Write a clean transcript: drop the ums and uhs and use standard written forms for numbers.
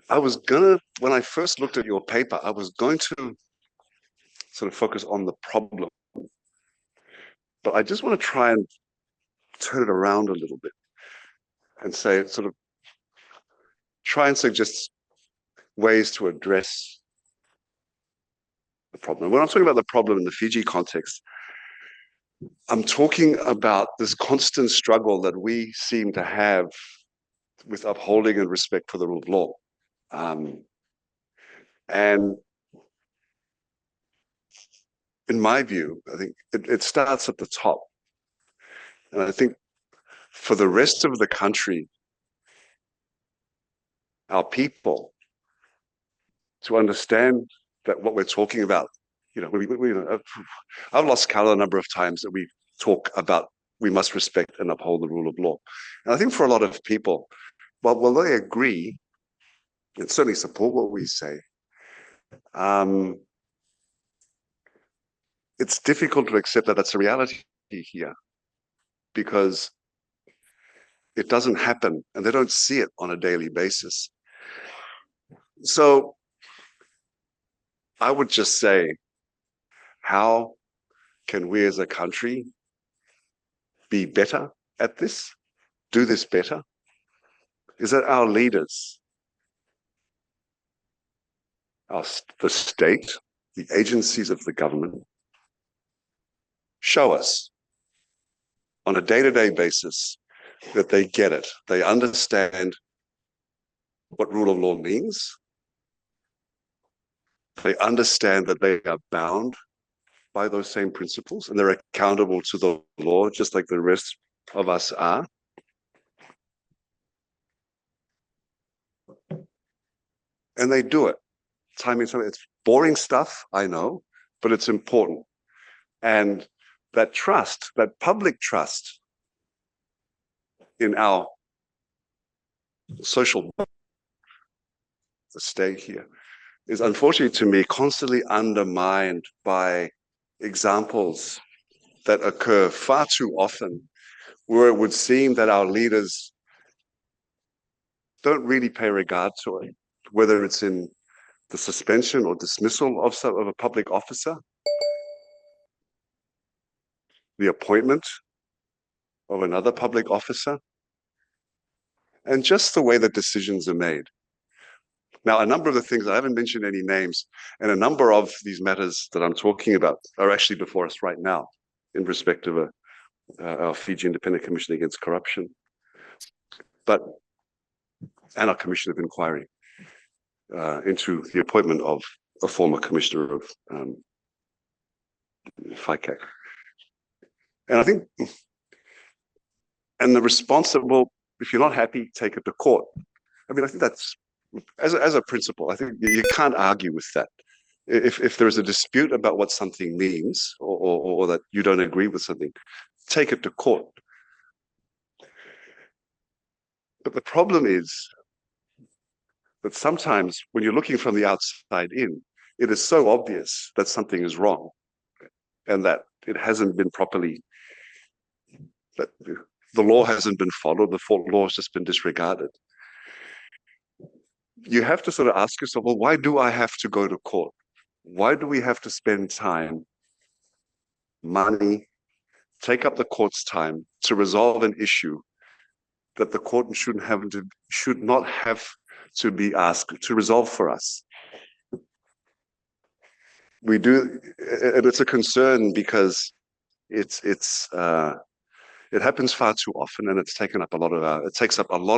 when I first looked at your paper, I was going to sort of focus on the problem, but I just want to try and turn it around a little bit and say, sort of try and suggest ways to address the problem. When I'm talking about the problem in the Fiji context, I'm talking about this constant struggle that we seem to have with upholding and respect for the rule of law. And in my view, I think it starts at the top. And I think for the rest of the country, our people, to understand that what we're talking about, I've lost count of the number of times that we talk about we must respect and uphold the rule of law. And I think for a lot of people, while they agree and certainly support what we say, it's difficult to accept that that's a reality here because it doesn't happen and they don't see it on a daily basis. So I would just say, how can we as a country be better at this, do this better? Is that our leaders, the state, the agencies of the government, show us on a day-to-day basis that they get it. They understand what rule of law means. They understand that they are bound by those same principles and they're accountable to the law just like the rest of us are. And they do it. Time and time. It's boring stuff, I know, but it's important. And that trust, that public trust in our social stay here is unfortunately to me constantly undermined by examples that occur far too often where it would seem that our leaders don't really pay regard to it, whether it's in the suspension or dismissal of a public officer, the appointment of another public officer, and just the way that decisions are made. Now, a number of the things, I haven't mentioned any names, and a number of these matters that I'm talking about are actually before us right now in respect of our Fiji Independent Commission Against Corruption, and our Commission of Inquiry into the appointment of a former commissioner of FICAC. And I think, and the responsible, if you're not happy, take it to court. I mean, I think that's, as a principle, I think you can't argue with that. If there is a dispute about what something means or that you don't agree with something, take it to court. But the problem is that sometimes when you're looking from the outside in, it is so obvious that something is wrong and that it hasn't been properly, that the law hasn't been followed, the law has just been disregarded. You have to sort of ask yourself, well, why do I have to go to court? Why do we have to spend time, money, take up the court's time to resolve an issue that the court should not have to be asked to resolve for us? We do, and it's a concern because it happens far too often, and it takes up a lot